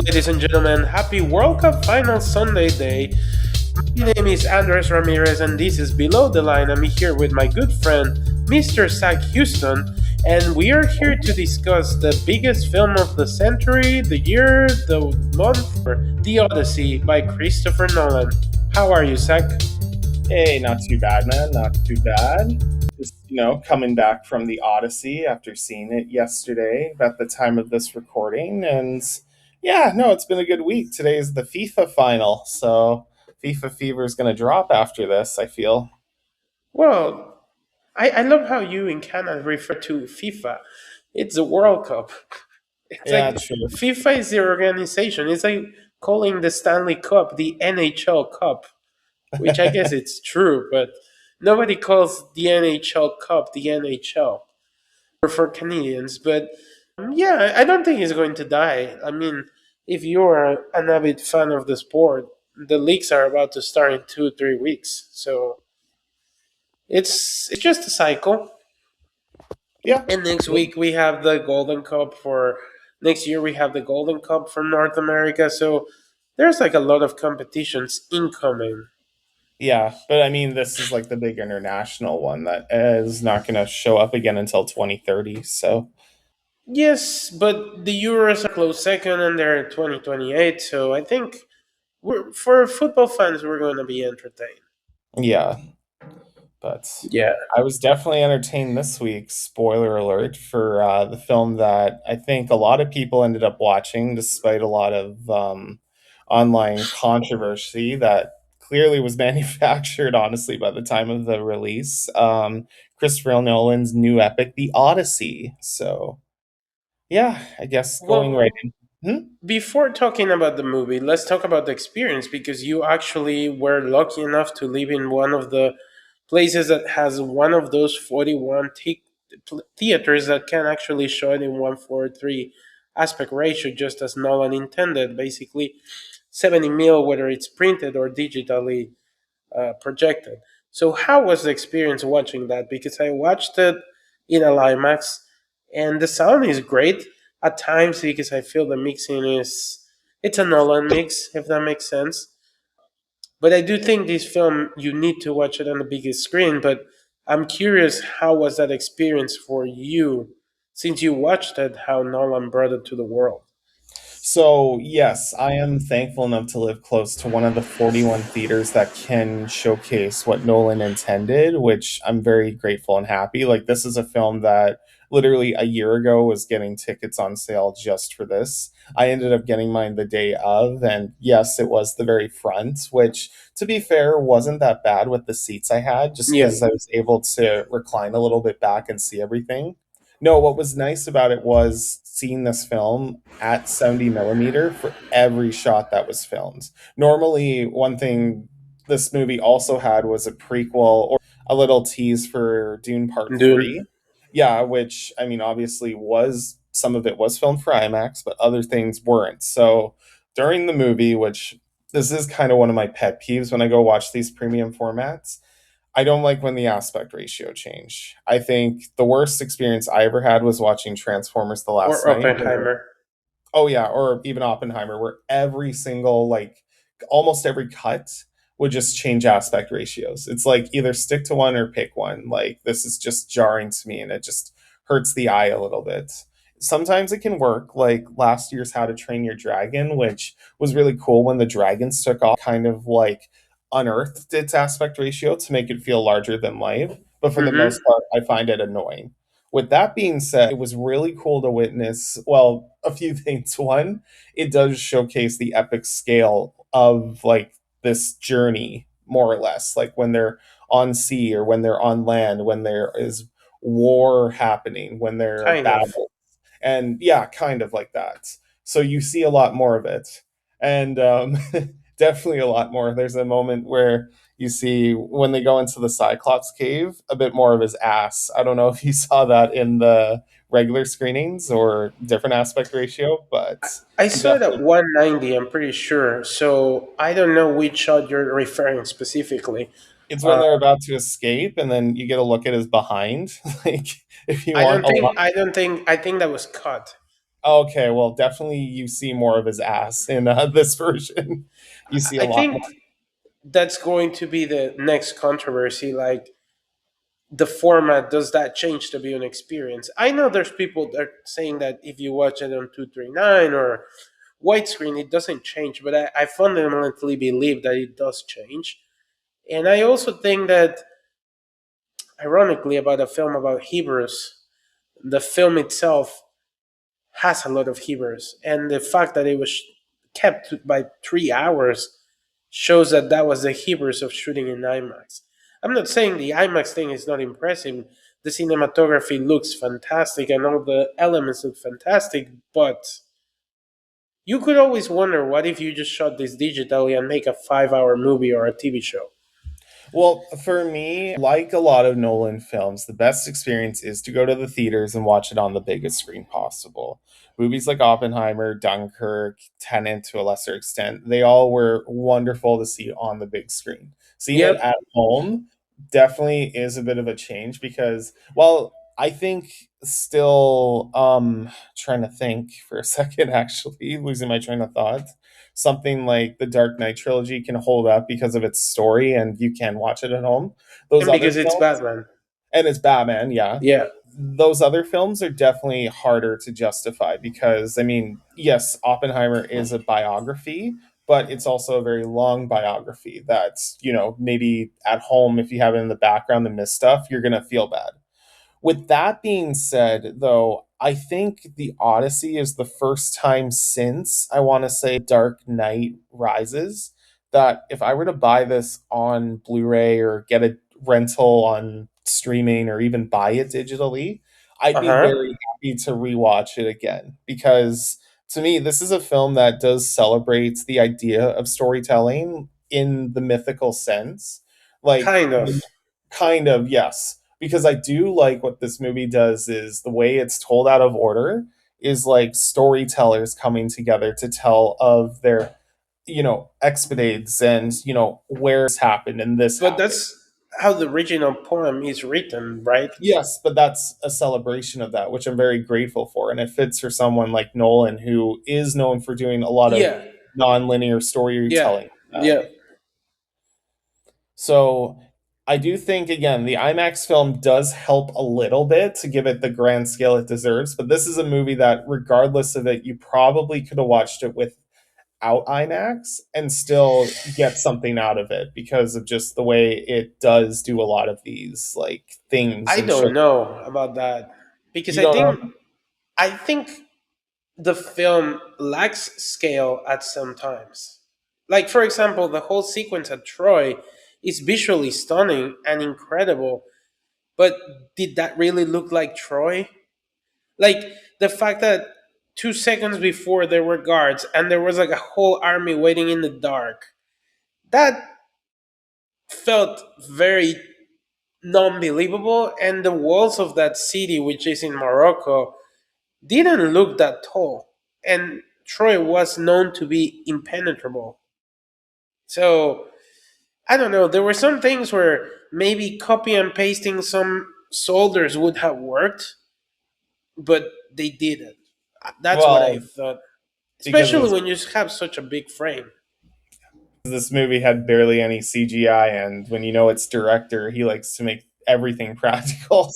ladies and gentlemen. Happy World Cup final Sunday day. My name is Andres Ramirez, and this is Below the Line. I'm here with my good friend, Mr. Zach Houston, and we are here to discuss the biggest film of the century, the year, the month, or The Odyssey by Christopher Nolan. How are you, Zach? Hey, not too bad, man. Not too bad. Just, coming back from the Odyssey after seeing it yesterday at the time of this recording. And yeah, no, it's been a good week. Today is the FIFA final. So FIFA fever is going to drop after this, I feel. Well, I love how you in Canada refer to FIFA. It's the World Cup. It's Yeah, like true. FIFA is the organization. It's like calling the Stanley Cup the NHL Cup, which I guess it's true, but nobody calls the NHL Cup the NHL for Canadians. But yeah, I don't think it's going to die. I mean, if you're an avid fan of the sport, the leagues are about to start in 2 3 weeks, so it's just a cycle. Yeah. And next week we have the Golden Cup for next year we have the Golden Cup for North America. So there's like a lot of competitions incoming. Yeah, but I mean, this is like the big international one that is not going to show up again until 2030. So Yes, but the Euros are close second and they're 2028. So I think for football fans we're going to be entertained. yeah, but Yeah. I was definitely entertained this week. Spoiler alert for the film that I think a lot of people ended up watching, despite a lot of online controversy that clearly was manufactured, honestly, by the time of the release. Christopher Nolan's new epic, The Odyssey. So, yeah, I guess going right Well, in. Hmm? before talking about the movie, let's talk about the experience because you actually were lucky enough to live in one of the places that has one of those 41 theaters that can actually show it in 143 aspect ratio, just as Nolan intended. Basically, 70 mil, whether it's printed or digitally projected. So, how was the experience watching that? Because I watched it in a IMAX, and the sound is great at times because I feel the mixing is it's a Nolan mix, if that makes sense. But I do think this film you need to watch it on the biggest screen. But I'm curious, how was that experience for you since you watched it? How Nolan brought it to the world? So, yes, I am thankful enough to live close to one of the 41 theaters that can showcase what Nolan intended, which I'm very grateful and happy. Like, this is a film that literally a year ago was getting tickets on sale just for this. I ended up getting mine the day of, and yes, it was the very front, which, to be fair, wasn't that bad with the seats I had, just Yeah, because I was able to recline a little bit back and see everything. No, what was nice about it was seeing this film at 70 millimeter for every shot that was filmed. Normally, one thing this movie also had was a prequel or a little tease for Dune Part dude. 3. Yeah, which, I mean, obviously was some of it was filmed for IMAX, but other things weren't. So during the movie, which this is kind of one of my pet peeves when I go watch these premium formats, I don't like when the aspect ratio change. I think the worst experience I ever had was watching Transformers the last Or night. Oppenheimer. Oh yeah, or even Oppenheimer, where every single like almost every cut would just change aspect ratios. It's like either stick to one or pick one. Like this is just jarring to me and it just hurts the eye a little bit. Sometimes it can work, like last year's How to Train Your Dragon, which was really cool when the dragons took off, kind of like unearthed its aspect ratio to make it feel larger than life. But for the Mm-hmm. most part, I find it annoying. With that being said, it was really cool to witness, well, a few things. One, it does showcase the epic scale of like this journey, more or less, like when they're on sea or when they're on land, when there is war happening, when there are Kind of. battles. And yeah, kind of like that. So you see a lot more of it. And definitely a lot more. There's a moment where you see when they go into the Cyclops cave, a bit more of his ass. I don't know if you saw that in the regular screenings or different aspect ratio, but I you saw it at definitely 190, I'm pretty sure. So I don't know which shot you're referring specifically. it's when Uh, they're about to escape and then you get a look at his behind. Like if you I want don't a lot. think I don't think I think that was cut. Okay, well, definitely you see more of his ass in this version. You see a I lot more. think that's going to be the next controversy. Like, the format, does that change the viewing experience? I know there's people that are saying that if you watch it on 239 or widescreen, it doesn't change, but I fundamentally believe that it does change. And I also think that, ironically, about a film about Hebrews, the film itself has a lot of Hebrews, and the fact that it was kept by 3 hours shows that that was the Hebrews of shooting in IMAX. I'm not saying the IMAX thing is not impressive. The cinematography looks fantastic and all the elements look fantastic, but you could always wonder, what if you just shot this digitally and make a 5 hour movie or a TV show? Well, for me, like a lot of Nolan films, the best experience is to go to the theaters and watch it on the biggest screen possible. Movies like Oppenheimer, Dunkirk, Tenet to a lesser extent, they all were wonderful to see on the big screen. Seeing it Yep, at home definitely is a bit of a change because, well, I think still trying to think for a second, actually, losing my train of thought. Something like the Dark Knight trilogy can hold up because of its story and you can watch it at home. Those and other because it's films, Batman. and it's Batman, yeah. Yeah, Those other films are definitely harder to justify because, I mean, yes, Oppenheimer is a biography, but it's also a very long biography that's, maybe at home, if you have it in the background and miss stuff, you're going to feel bad. With that being said, though, I think the Odyssey is the first time since, I want to say, Dark Knight Rises, that if I were to buy this on Blu-ray or get a rental on streaming or even buy it digitally, I'd uh be huh, very happy to rewatch it again because to me, this is a film that does celebrate the idea of storytelling in the mythical sense. Like, kind of. kind of, yes. Because I do like what this movie does is the way it's told out of order is like storytellers coming together to tell of their, expedites and, where this happened and this But happened. that's how the original poem is written, right? Yes, but that's a celebration of that, which I'm very grateful for. And it fits for someone like Nolan, who is known for doing a lot of Yeah, non-linear yeah, storytelling. yeah. So I do think again the IMAX film does help a little bit to give it the grand scale it deserves, but this is a movie that regardless of it, you probably could have watched it without IMAX and still get something out of it because of just the way it does do a lot of these like things I and show. don't know about that because You don't know? I think the film lacks scale at some times. Like, for example, the whole sequence at Troy is visually stunning and incredible, but did that really look like Troy? Like, the fact that 2 seconds before there were guards and there was like a whole army waiting in the dark, that felt very non believable. And the walls of that city, which is in Morocco, didn't look that tall. And Troy was known to be impenetrable. So, I don't know. There were some things where maybe copy and pasting some soldiers would have worked, but they didn't. That's what I Well, thought. because Especially when you have such a big frame. this movie had barely any CGI, and when you know it's director, he likes to make everything practical.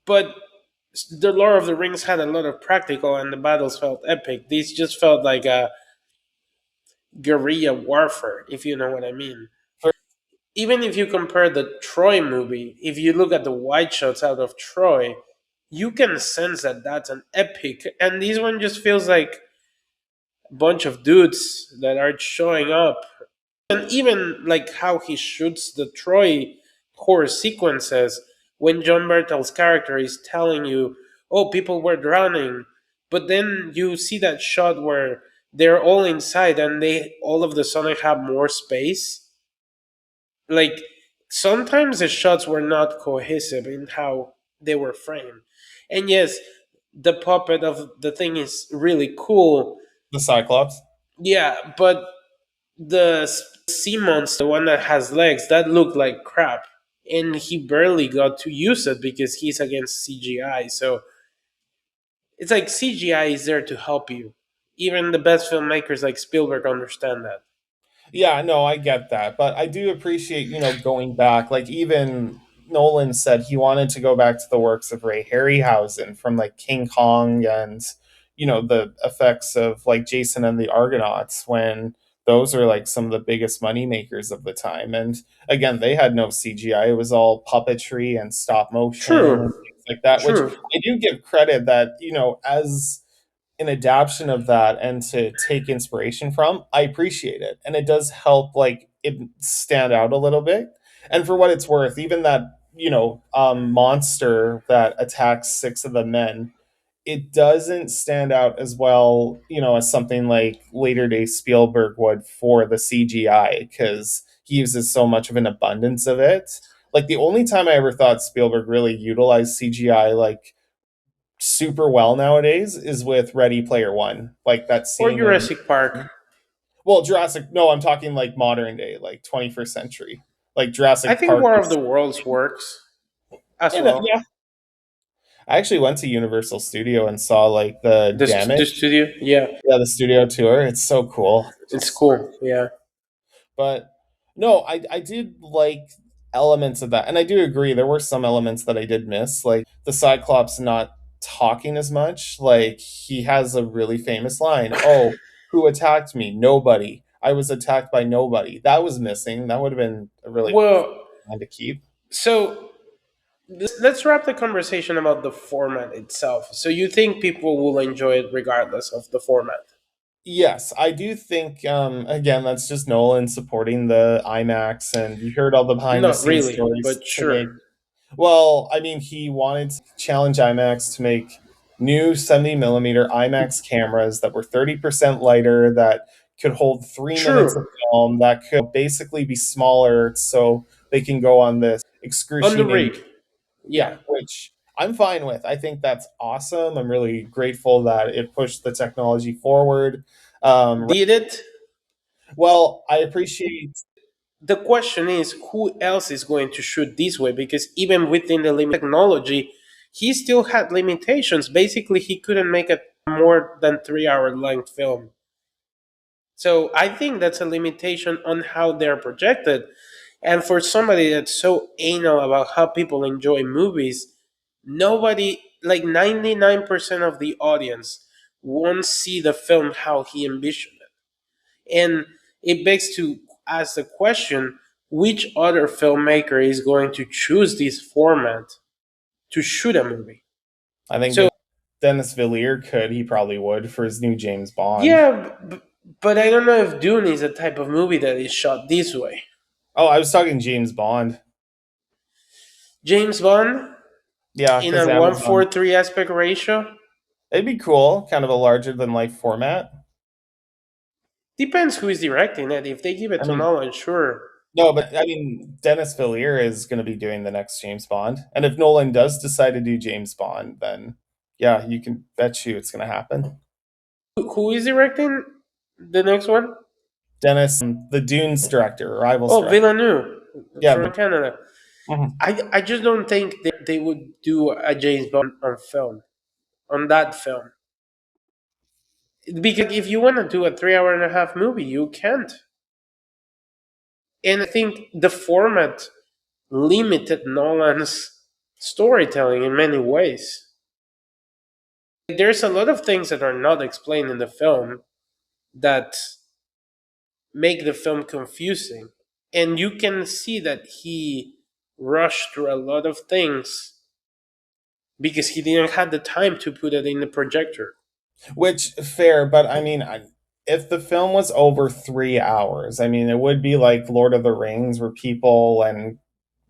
But the Lord of the Rings had a lot of practical, and the battles felt epic. These just felt like a guerrilla warfare, if you know what I mean. Even if you compare the Troy movie, if you look at the wide shots out of Troy, you can sense that that's an epic. And this one just feels like a bunch of dudes that are showing up. And even like how he shoots the Troy horror sequences when John Bertal's character is telling you, oh, people were drowning. But then you see that shot where they're all inside and they all of the sudden have more space. Like, sometimes the shots were not cohesive in how they were framed. And yes, the puppet of the thing is really cool. The Cyclops. Yeah, but the sea monster, the one that has legs, that looked like crap. And he barely got to use it because he's against CGI. So It's like CGI is there to help you. Even the best filmmakers like Spielberg understand that. Yeah, no, I get that. But I do appreciate, going back. Like, even Nolan said he wanted to go back to the works of Ray Harryhausen from like King Kong and, the effects of like Jason and the Argonauts when those are like some of the biggest money makers of the time. And again, they had no CGI. It was all puppetry and stop motion and True, things like that, which true. I do give credit that, as an adaptation of that and to take inspiration from, I appreciate it. And it does help like it stand out a little bit. And for what it's worth, even that, monster that attacks six of the men, it doesn't stand out as well, as something like later day Spielberg would for the CGI, because he uses so much of an abundance of it. Like the only time I ever thought Spielberg really utilized CGI like super well nowadays is with Ready Player One, like that Or scene in, Jurassic Park. well, Jurassic. No, I'm talking like modern day, like 21st century, like I Jurassic think Park. War of the Worlds works as well. Yeah, I actually went to Universal Studio and saw like the The damage. studio, yeah, Yeah, the studio tour. It's so cool. it's Just, cool. Yeah. but no, I did like elements of that, and I do agree there were some elements that I did miss, like the Cyclops not talking as much. Like he has a really famous line, "Oh, who attacked me? Nobody. I was attacked by nobody." That was missing. That would have been a really Well, fun to keep. so let's wrap the conversation about the format itself. So you think people will enjoy it regardless of the format? Yes, I do think. Again, that's just Nolan supporting the IMAX, and you heard all the behind the Not scenes really, stories but to make. sure. Well, I mean, he wanted to challenge IMAX to make new 70 millimeter IMAX cameras that were 30% lighter, that could hold 3 minutes of True. film, that could basically be smaller so they can go on this On the excruciating. rig. Yeah, Yeah. which I'm fine with. I think that's awesome. I'm really grateful that it pushed the technology forward. Did it? Well, I appreciate. The question is who else is going to shoot this way? Because even within the limited technology, he still had limitations. Basically, he couldn't make a more than 3 hour length film. So I think that's a limitation on how they're projected. And for somebody that's so anal about how people enjoy movies, nobody, like 99% of the audience, won't see the film how he envisioned it. And it begs to ask the question, which other filmmaker is going to choose this format to shoot a movie? I think So, if Dennis Villiers could, he probably would for his new James Bond. yeah, but I don't know if Dune is a type of movie that is shot this way. Oh, I was talking James Bond. James Bond Yeah, in because a Amazon. 1:3 aspect ratio? It'd be cool, kind of a larger than life format. Depends who is directing it. If they give it I to mean, Nolan, sure. no, but I mean, Dennis Villiers is going to be doing the next James Bond. And if Nolan does decide to do James Bond, then yeah, you can bet you it's going to happen. Who is directing the next one? Dennis, the Dunes director, Rivals Oh, director. Villeneuve Yeah. from Canada. Mhm. I just don't think they would do a James Bond on film, on that film. Because if you want to do a 3 hour and a half movie, you can't. And I think the format limited Nolan's storytelling in many ways. There's a lot of things that are not explained in the film that make the film confusing. And you can see that he rushed through a lot of things because he didn't have the time to put it in the projector. Which fair, but I mean, if the film was over 3 hours, I mean, it would be like Lord of the Rings, where people and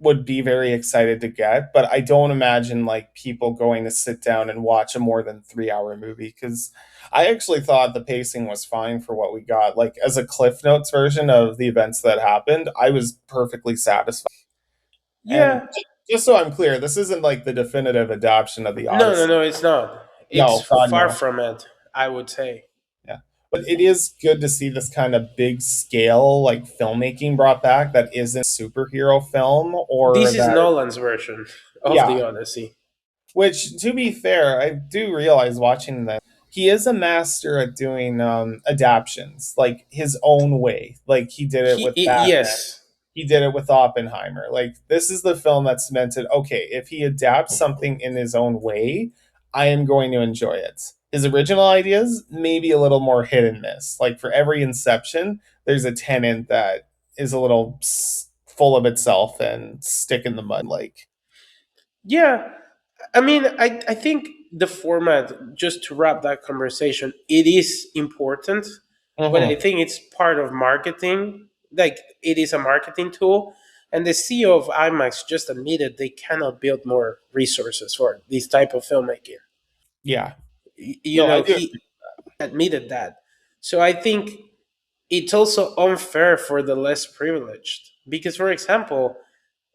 would be very excited to get. But I don't imagine like people going to sit down and watch a more than 3 hour movie, because I actually thought the pacing was fine for what we got. Like as a Cliff Notes version of the events that happened, I was perfectly satisfied. And Yeah. just so I'm clear, this isn't like the definitive adoption of the No, no, Odyssey. no, it's not. It's No, God, far no. from it, I would say. Yeah. But it is good to see this kind of big scale like filmmaking brought back that isn't superhero film, or This is that, Nolan's version of yeah, the Odyssey. Which, to be fair, I do realize watching this, he is a master at doing adaptions, like his own way. Like he did it with Batman, Yes. he did it with Oppenheimer. Like this is the film that's cemented. Okay, if he adapts something in his own way, I am going to enjoy it. His original ideas maybe a little more hit and miss. Like for every Inception, there's a tenant that is a little full of itself and stick in the mud. Like Yeah. I mean, I think the format, just to wrap that conversation, it is important, but I mhm. think it's part of marketing. Like, it is a marketing tool. And the CEO of IMAX just admitted they cannot build more resources for this type of filmmaking. Yeah, You no, I know, do. he admitted that. So I think it's also unfair for the less privileged. Because, for example,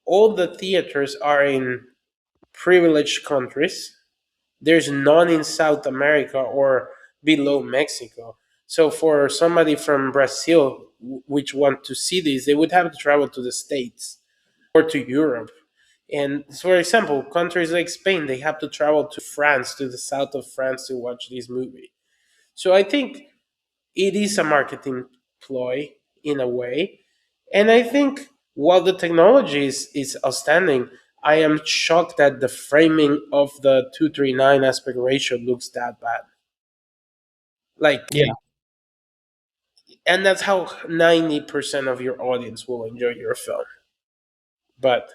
all the theaters are in privileged countries. There's none in South America or below Mexico. So for somebody from Brazil which want to see this, they would have to travel to the States or to Europe. And for example, countries like Spain, they have to travel to France, to the south of France to watch this movie. So I think it is a marketing ploy in a way. And I think while the technology is outstanding, I am shocked that the framing of the 239 aspect ratio looks that bad. Like, Yeah, and that's how 90% of your audience will enjoy your film. But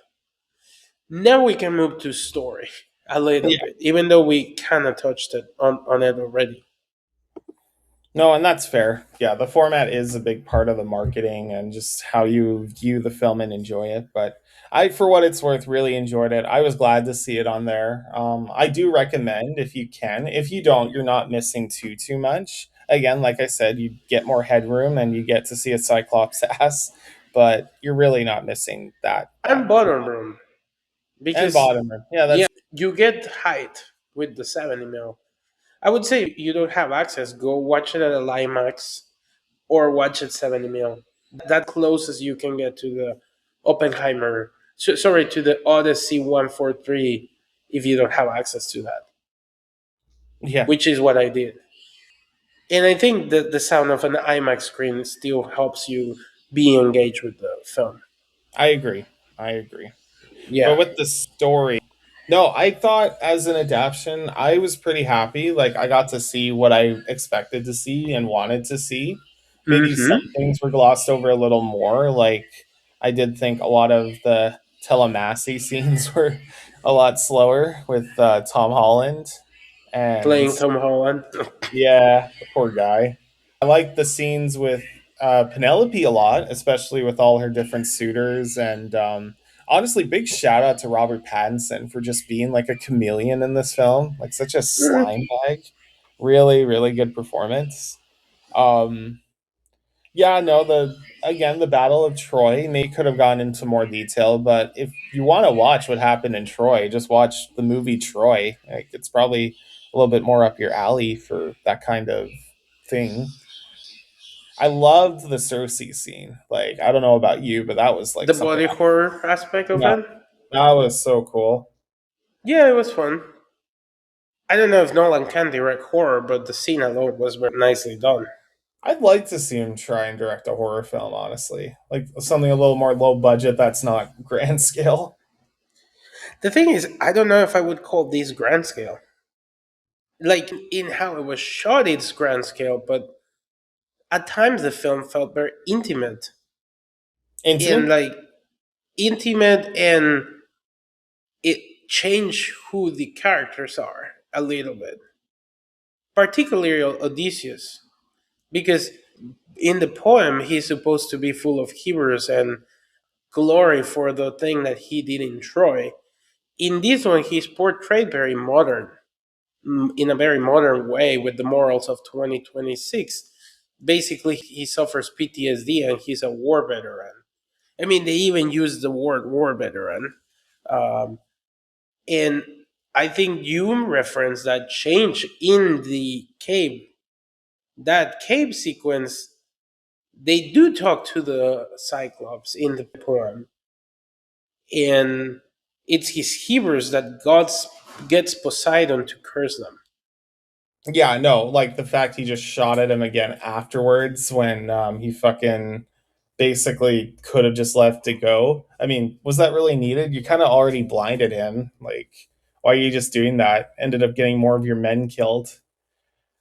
now we can move to story a little yeah. bit, even though we kind of touched it on it already. No, and that's fair. Yeah, the format is a big part of the marketing and just how you view the film and enjoy it. But I, for what it's worth, really enjoyed it. I was glad to see it on there. I do recommend if you can. If you don't, you're not missing too much. Again, like I said, you get more headroom and you get to see a Cyclops ass, but you're really not missing that And too bottom much. room, And because bottom room, yeah, yeah, that's you get height with the 70 mil. I would say you don't have access, go watch it at a Limax or watch it 70 mil. That closest you can get to the Oppenheimer, sorry, to the Odyssey 143 if you don't have access to that, yeah. which is what I did. And I think that the sound of an IMAX screen still helps you be engaged with the film. I agree. I agree. But Yeah. with the story, no, I thought as an adaptation, I was pretty happy. Like I got to see what I expected to see and wanted to see. Maybe some Mm-hmm. things were glossed over a little more. Like I did think a lot of the Telemassy scenes were a lot slower with Tom Holland, and Playing Tom Holland. yeah, the poor guy. I like the scenes with Penelope a lot, especially with all her different suitors. And honestly, big shout out to Robert Pattinson for just being like a chameleon in this film, like such a slime bag. Really, really good performance. Um, yeah, no, the again the Battle of Troy. Maybe could have gone into more detail, but if you want to watch what happened in Troy, just watch the movie Troy. Like it's probably a little bit more up your alley for that kind of thing. I loved the Cersei scene. Like I don't know about you, but that was like The something. body horror aspect of Yeah, it. that was so cool. Yeah, it was fun. I don't know if Nolan can direct horror, but the scene alone was very nicely done. I'd like to see him try and direct a horror film, honestly. Like something a little more low budget that's not grand scale. The thing is, I don't know if I would call this grand scale. Like in how it was shot, it's grand scale, but at times the film felt very intimate and Intimate? like intimate, and it changed who the characters are a little bit, particularly Odysseus, because in the poem he's supposed to be full of heroes and glory for the thing that he did in Troy. In this one, he's portrayed very modern, in a very modern way with the morals of 2026. Basically, he suffers PTSD and he's a war veteran. I mean, they even use the word war veteran. Um, and I think you referenced that change in the cave. That cave sequence, they do talk to the Cyclops in the poem. And it's his heroes that gods gets Poseidon to curse them. Yeah, no, like the fact he just shot at him again afterwards when he fucking basically could have just left it go. I mean, was that really needed? You kind of already blinded him. Like, why are you just doing that? Ended up getting more of your men killed.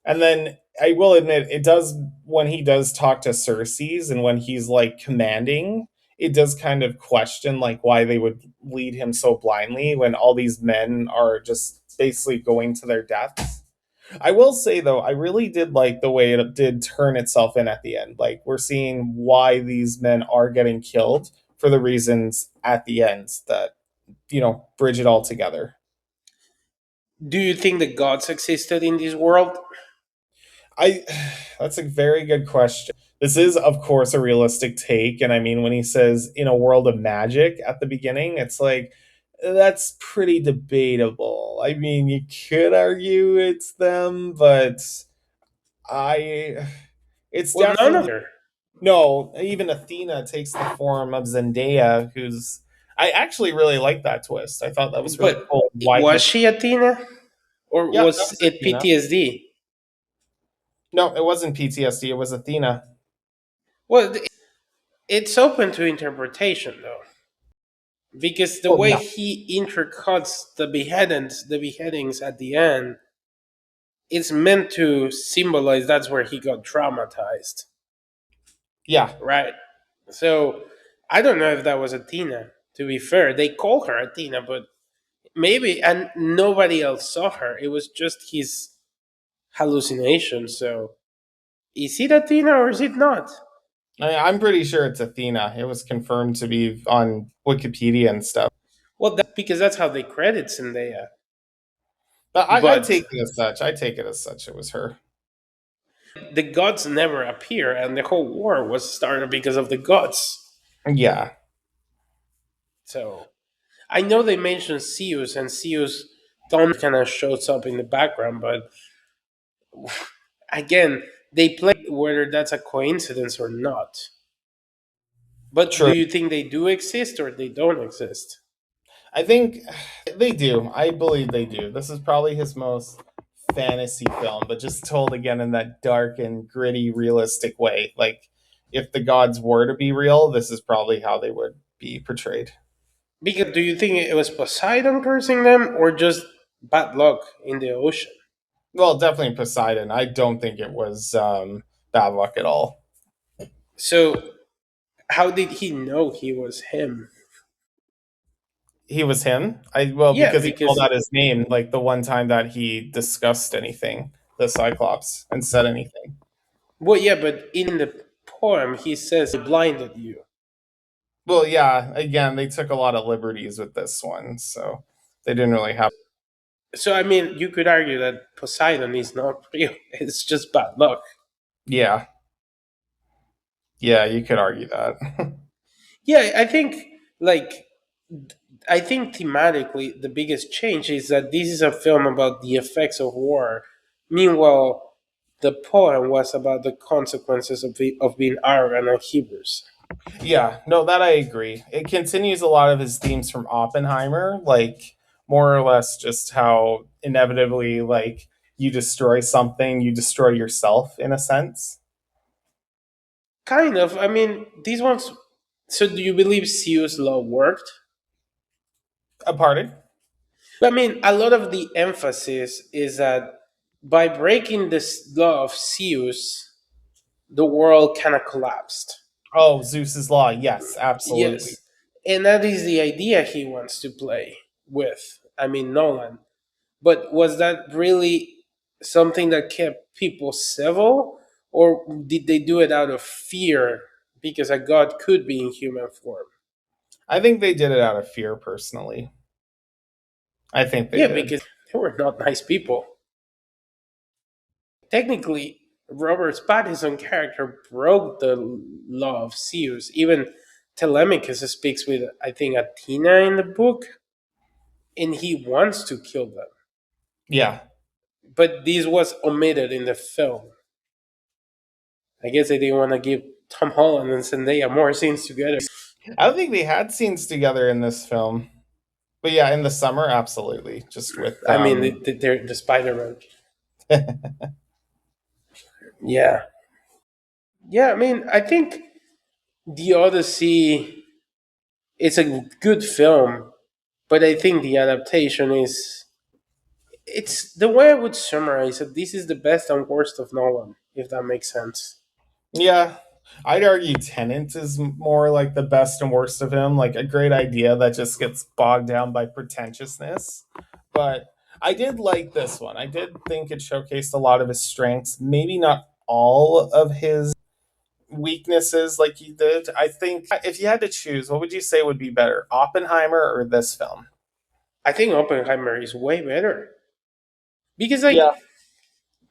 And then I will admit, it does, when he does talk to Cersei's and when he's like commanding, it does kind of question like why they would lead him so blindly when all these men are just basically going to their deaths. I will say though, I really did like the way it did turn itself in at the end. Like we're seeing why these men are getting killed for the reasons at the end that, bridge it all together. Do you think the gods existed in this world? I That's a very good question. This is of course a realistic take, and I mean when he says in a world of magic at the beginning, it's like that's pretty debatable. I mean, you could argue it's them, but I it's Well, none of definitely her. no, even Athena takes the form of Zendaya, who's I actually really like that twist. I thought that was really But cool. Why was he she Athena, or Yeah, that was was it Athena. PTSD? No, it wasn't PTSD, it was Athena. Well, it's open to interpretation though, because the Oh way yeah. he intercuts the beheadings at the end, it's meant to symbolize that's where he got traumatized, Yeah. right? So I don't know if that was Athena. To be fair, they call her Athena, but maybe, and nobody else saw her. It was just his hallucination. So is it Athena or is it not? I'm pretty sure it's Athena. It was confirmed to be on Wikipedia and stuff. Well, that's because that's how they credit Zendaya. But I But take it as such. I take it as such. It was her. the gods never appear, and the whole war was started because of the gods. Yeah. So I know they mentioned Zeus, and Zeus thunder kind of shows up in the background, but again, they play whether that's a coincidence or not. But do True. you think they do exist or they don't exist? I think they do. I believe they do. This is probably his most fantasy film, but just told again in that dark and gritty, realistic way. Like, if the gods were to be real, this is probably how they would be portrayed. Because do you think it was Poseidon cursing them or just bad luck in the ocean? Well, definitely Poseidon. I don't think it was bad luck at all. So how did he know he was him? He was him. Well, Yeah, because he called because out his name like the one time that he discussed anything, the Cyclops, and said anything. well, yeah, but in the poem he says I blinded you. Well, yeah. Again, they took a lot of liberties with this one, so they didn't really have. So I mean, you could argue that Poseidon is not real. It's just bad luck. Yeah, yeah. You could argue that. Yeah, like I think thematically the biggest change is that this is a film about the effects of war. Meanwhile, the poem was about the consequences of being arrogant and hubris. Yeah, no, that I agree. It continues a lot of his themes from Oppenheimer, like more or less just how inevitably, like you destroy something, you destroy yourself in a sense. Kind of. I mean, these ones. So, do you believe Zeus' law worked? Pardon? I mean, a lot of the emphasis is that by breaking this law of Zeus, the world kind of collapsed. Oh, Zeus's law. Yes, absolutely. Yes. And that is the idea he wants to play with. I mean, Nolan. But was that really something that kept people civil? Or did they do it out of fear because a god could be in human form? I think they did it out of fear, personally. I think they Yeah, did. because they were not nice people. Technically, Robert Pattinson character broke the law of Zeus. Even Telemachus speaks with, I think, Athena in the book, and he wants to kill them. Yeah. But this was omitted in the film. I guess they didn't want to give Tom Holland and Zendaya more scenes together. I don't think they had scenes together in this film. But yeah, in the summer, absolutely. Just with I mean, the Spider Man. Yeah, yeah. I mean, I think the Odyssey is a good film, but I think the adaptation is. It's the way I would summarize it. This is the best and worst of Nolan, if that makes sense. Yeah, I'd argue Tenant is more like the best and worst of him, like a great idea that just gets bogged down by pretentiousness. But I did like this one. I did think it showcased a lot of his strengths, maybe not all of his weaknesses like he did. I think if you had to choose, what would you say would be better, Oppenheimer or this film? I think Oppenheimer is way better because, Yeah. like,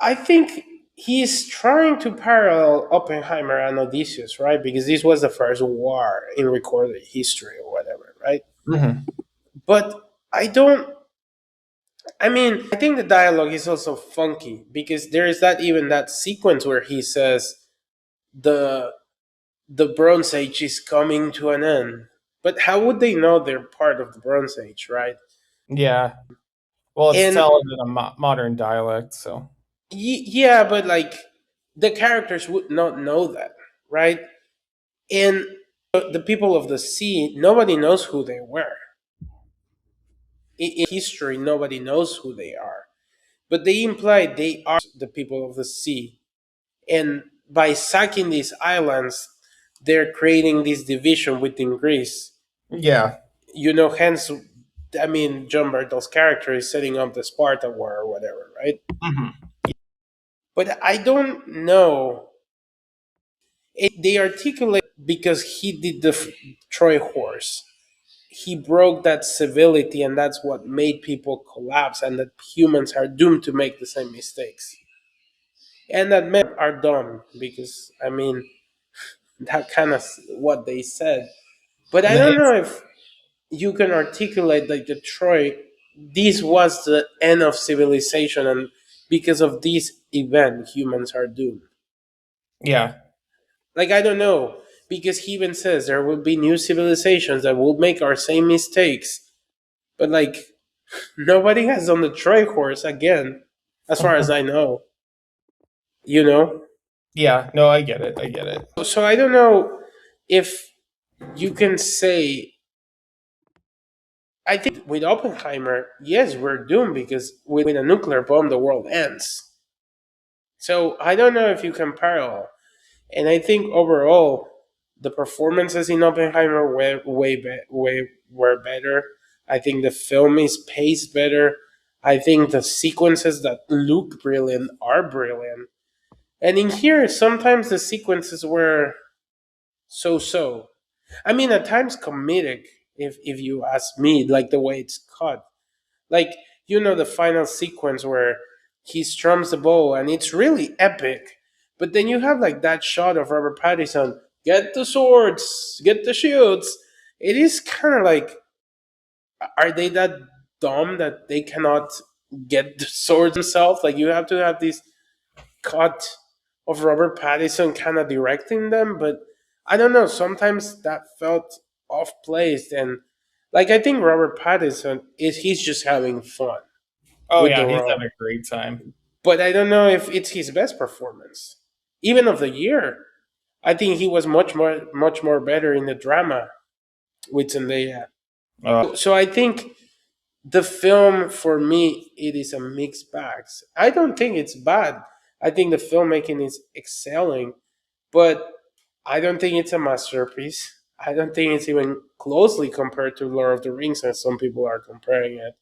I think he's trying to parallel Oppenheimer and Odysseus, right? Because this was the first war in recorded history or whatever, right? Hmm. But I don't. I mean, I think the dialogue is also funky because there is that even that sequence where he says the the Bronze Age is coming to an end. But how would they know they're part of the Bronze Age, right? Yeah. Well, it's And telling in a modern dialect, so. yeah, but like the characters would not know that, right? And the people of the sea, nobody knows who they were. In history, nobody knows who they are. But they imply they are the people of the sea. And by sacking these islands, they're creating this division within Greece. Yeah. Hence, I mean, John Bertel's character is setting up the Sparta War or whatever, right? Hmm. But I don't know. They articulate because he did the Troy horse. He broke that civility, and that's what made people collapse, and that humans are doomed to make the same mistakes. And that men are dumb because, I mean, that kind of what they said. But I don't know if you can articulate like the Troy. This was the end of civilization, and because of this event, humans are doomed. Yeah. Like I don't know because he even says there will be new civilizations that will make our same mistakes. But like nobody has done the Troy horse again, as far as I know. You know, Yeah. No, I get it. I get it. so I don't know if you can say. I think with Oppenheimer, yes, we're doomed because with a nuclear bomb, the world ends. So I don't know if you can parallel. And I think overall, the performances in Oppenheimer were better. I think the film is paced better. I think the sequences that look brilliant are brilliant. And in here, sometimes the sequences were so. I mean, at times comedic, if you ask me, like the way it's cut. Like, the final sequence where he strums the bow and it's really epic. But then you have like that shot of Robert Pattinson, get the swords, get the shields. It is kind of like, are they that dumb that they cannot get the swords themselves? Like, you have to have this cut of Robert Pattinson kind of directing them, but I don't know. Sometimes that felt off placed, and like I think Robert Pattinson he's just having fun Oh with the yeah, he's role, having a great time. but I don't know if it's his best performance, even of the year. I think he was much more better in the drama with Zendaya. So I think the film for me it is a mixed bag. I don't think it's bad. I think the filmmaking is excelling, but I don't think it's a masterpiece. I don't think it's even closely compared to Lord of the Rings, as some people are comparing it.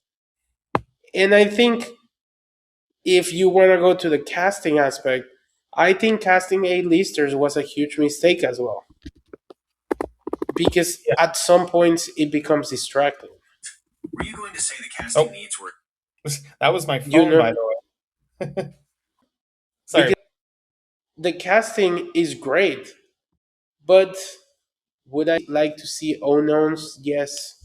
And I think if you want to go to the casting aspect, I think casting A-listers was a huge mistake as well, because Yeah. at some points it becomes distracting. Were you going to say the casting needs were? That was my You phone, by know, the way. Sorry. because the casting is great, but would I like to see unknowns? Yes,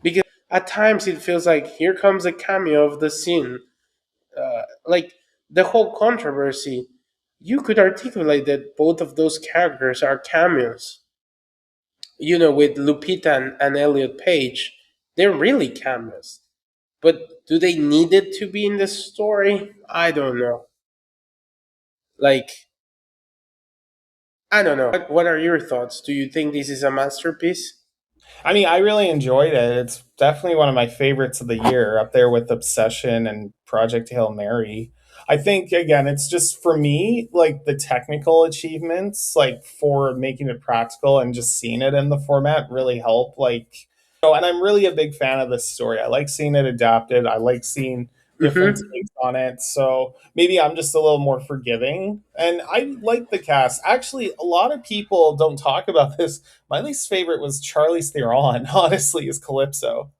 because at times it feels like here comes a cameo of the scene. Like the whole controversy, you could articulate that both of those characters are cameos. With Lupita and Elliot Page. They're really cameos. But do they need it to be in the story? I don't know. Like, I don't know. What are your thoughts? Do you think this is a masterpiece? I mean, I really enjoyed it. It's definitely one of my favorites of the year, up there with Obsession and Project Hail Mary. I think again, it's just for me, like the technical achievements, like for making it practical and just seeing it in the format really help. Like, and I'm really a big fan of this story. I like seeing it adapted. I like seeing different Mm-hmm. takes on it. So maybe I'm just a little more forgiving. And I like the cast. Actually, a lot of people don't talk about this. My least favorite was Charlize Theron, honestly, as Calypso.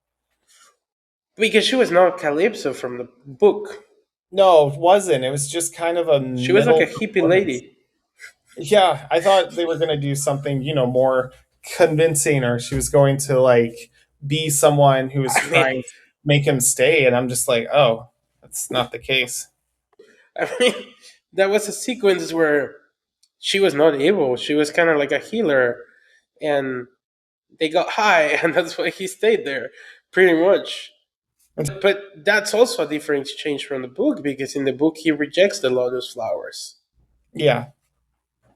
Because she was not Calypso from the book. No, it wasn't. It was just kind of a She was like middle a hippie performance. lady. Yeah, I thought they were going to do something, more convincing, or she was going to like be someone who was I mean, trying to make him stay. And I'm just like, oh, that's not the case. I mean, that was a sequence where she was not evil. She was kind of like a healer, and they got high, and that's why he stayed there, pretty much. But that's also a different change from the book because in the book he rejects the lotus flowers Yeah.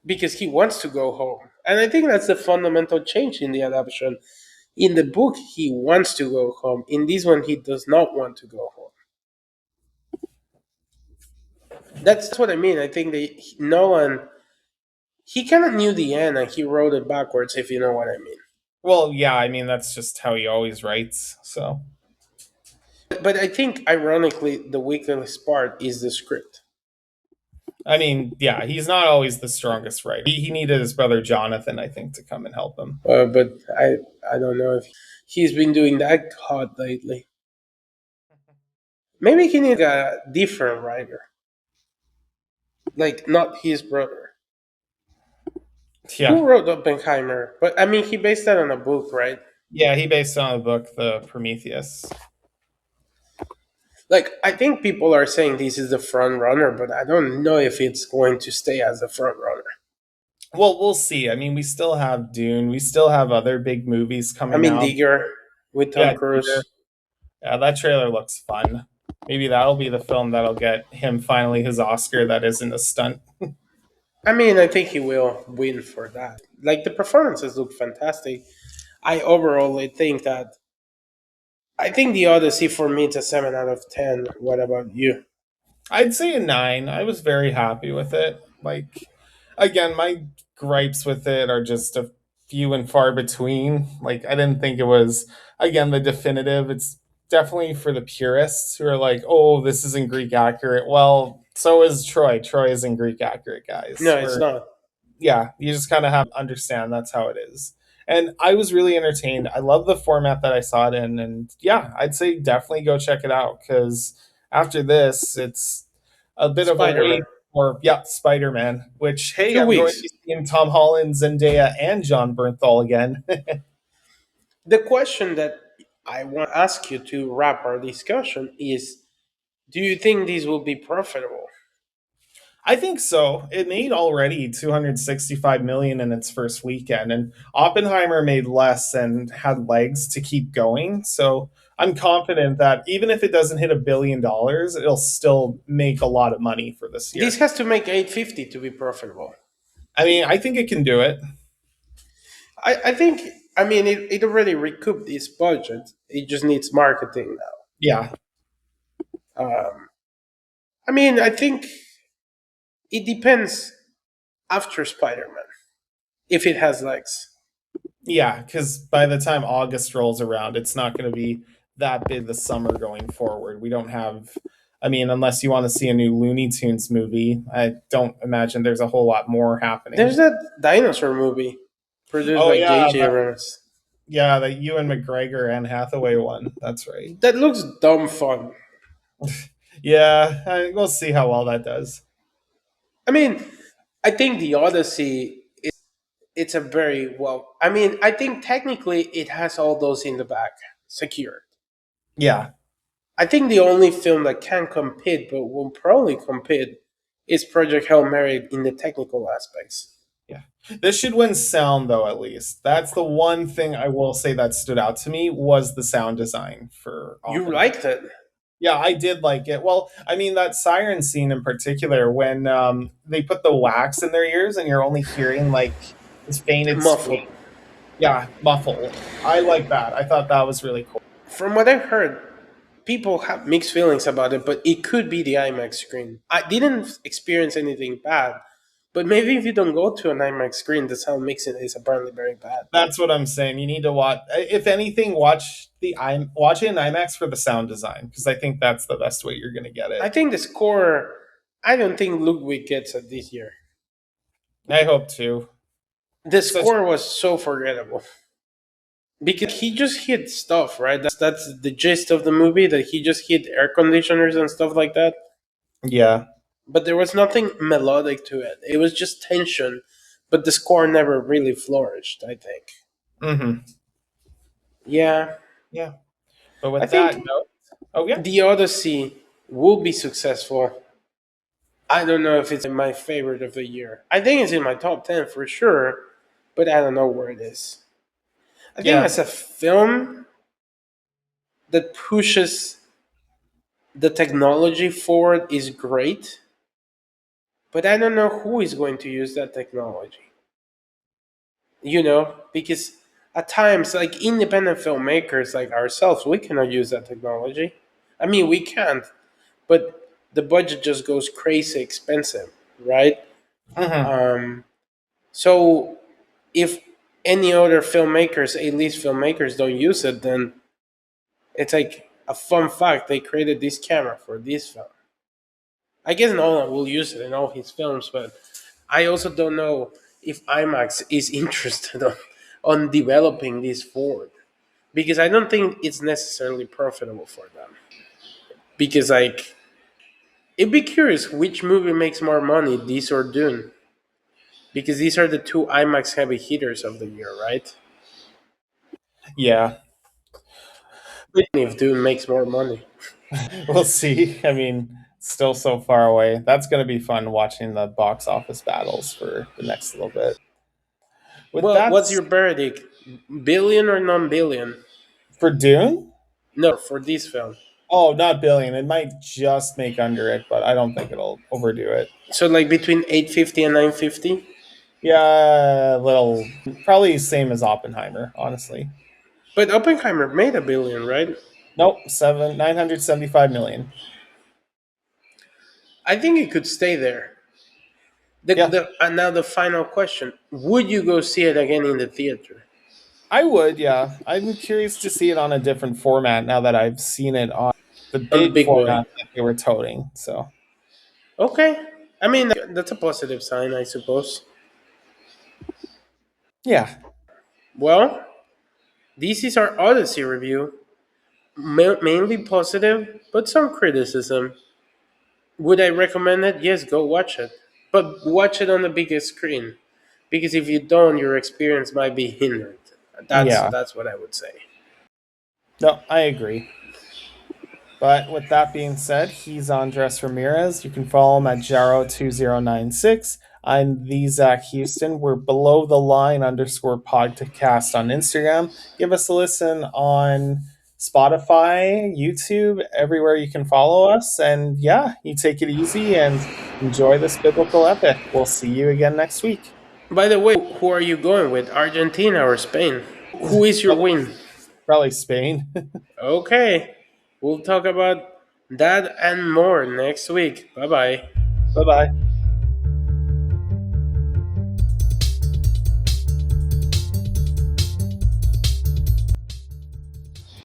because he wants to go home, and I think that's the fundamental change in the adaptation. In the book, he wants to go home. In this one, he does not want to go home. That's what I mean. I think that Nolan, he kind of knew the end and he wrote it backwards, if you know what I mean. Well, yeah, I mean, that's just how he always writes. So, But I think, ironically, the weakest part is the script. I mean, yeah, he's not always the strongest writer. He needed his brother Jonathan, I think, to come and help him. But I don't know if he's been doing that hot lately. Maybe he needs a different writer, like not his brother. Yeah. Who wrote Oppenheimer? But I mean, he based that on a book, right? Yeah, he based it on the book, The Prometheus. Like, I think people are saying this is the front runner, but I don't know if it's going to stay as the front runner. Well, we'll see. I mean, we still have Dune. We still have other big movies I coming mean, out. Digger with Tom Yeah, Peter. Cruise. Yeah, that trailer looks fun. Maybe that'll be the film that'll get him finally his Oscar that isn't a stunt. I mean, I think he will win for that. Like, the performances look fantastic. I think that I think the Odyssey for me it's a 7 out of 10. What about you? I'd say a 9. I was very happy with it. Like, again, my gripes with it are just a few and far between. Like, I didn't think it was, again, the definitive. It's definitely for the purists who are like, oh, this isn't Greek accurate. Well, so is Troy. Troy isn't Greek accurate, guys. No, it's We're not. Yeah, you just kind of have to understand that's how it is. And I was really entertained. I love the format that I saw it in. And yeah, I'd say definitely go check it out because after this, it's a bit of a Spider Man. wait for, yeah, Spider Man, which, hey, Two I'm going to weeks. be seeing Tom Holland, Zendaya, and John Bernthal again. The question that I want to ask you to wrap our discussion is: do you think this will be profitable? I think so. It made already 265 million in its first weekend, and Oppenheimer made less and had legs to keep going. So I'm confident that even if it doesn't hit $1 billion, it'll still make a lot of money for this This year. has to make 850 to be profitable. I mean, I think it can do it. I think, I mean, it already recouped its budget. It just needs marketing Yeah, now. I mean, I think it depends after Spider Man if it has legs. yeah, because by the time August rolls around, it's not going to be that big the summer going forward. We don't have, I mean, unless you want to see a new Looney Tunes movie, I don't imagine there's a whole lot more There's happening. that dinosaur movie produced Oh by yeah, J.J. Abrams yeah, the Ewan McGregor and Hathaway one. That's right. that looks dumb fun. Yeah, we'll see how well that does. I mean, I think the Odyssey it's a very well. I mean, I think technically it has all those in the back secured. Yeah, I think the only film that can compete, but will probably compete, is Project Hail Mary in the technical aspects. Yeah. This should win sound though, at least. That's the one thing I will say that stood out to me was the sound design for You Oppenheimer. liked it. Yeah, I did like it. Well, I mean that siren scene in particular when they put the wax in their ears and you're only hearing like this fainted scream. Muffled. Yeah, muffle. I like that. I thought that was really cool. From what I've heard, people have mixed feelings about it, but it could be the IMAX screen. I didn't experience anything bad, but maybe if you don't go to an IMAX screen, the sound mixing is apparently very bad. That's what I'm saying. You need to watch. If anything, watch it in IMAX for the sound design because I think that's the best way you're going to get I it. think the score, I don't think Ludwig gets it this year. I hope to. The Such score was so forgettable. Because he just hit stuff, right? That's the gist of the movie, that he just hit air conditioners and stuff like that. yeah. But there was nothing melodic to it. It was just tension, but the score never really flourished, I think. Mm-hmm. Yeah. Yeah. But I with that think note, oh yeah, the Odyssey will be successful. I don't know if it's my favorite of the year. I think it's in my top 10 for sure, but I don't know where it is. I think yeah, as a film that pushes the technology forward is great, but I don't know who is going to use that technology. Because at times, like independent filmmakers like ourselves, we cannot use that technology. I mean, we can't, but the budget just goes crazy expensive, right? mm-hmm. Um, so if any other filmmakers, A-list filmmakers, don't use it, then it's like a fun fact they created this camera for this film. I guess Nolan will use it in all his films, but I also don't know if IMAX is interested on developing this forward, because I don't think it's necessarily profitable for them. Because like it'd be curious which movie makes more money, this or Dune, because these are the two IMAX heavy hitters of the year, right? Yeah. If Dune makes more money. We'll see. I mean, still so far away. That's going to be fun watching the box office battles for the next little bit. With Well, that, what's your verdict? Billion or non-billion? for Dune, No, for this film. oh, not billion. It might just make under it, but I don't think it'll overdo it. So like between 850 and 950. Yeah, a little, probably same as Oppenheimer, honestly. But Oppenheimer made a billion, right? Nope, 975 million. I think it could stay there. Yeah, And now the final question: would you go see it again in the theater I would. Yeah, I'm curious to see it on a different format now that I've seen it on the on the big big boy? format that they were toting. So Okay, I mean that's a positive sign, I suppose. yeah, Well, this is our Odyssey review. Mainly positive, but some criticism. Would I recommend it? Yes, go watch it, but watch it on the biggest screen, because if you don't, your experience might be hindered. That's yeah. that's what I would say. No, I agree. But with that being said, he's Andres Ramirez. You can follow him at Jaro2096. I'm the Zach Houston. We're below the line _podcast on Instagram. Give us a listen on Spotify, YouTube, everywhere you can follow us. And yeah, you take it easy and enjoy this biblical epic. We'll see you again next week. By the way, who are you going with, Argentina or Spain? Who is your Probably, win? probably Spain. Okay, we'll talk about that and more next week. Bye bye. Bye bye.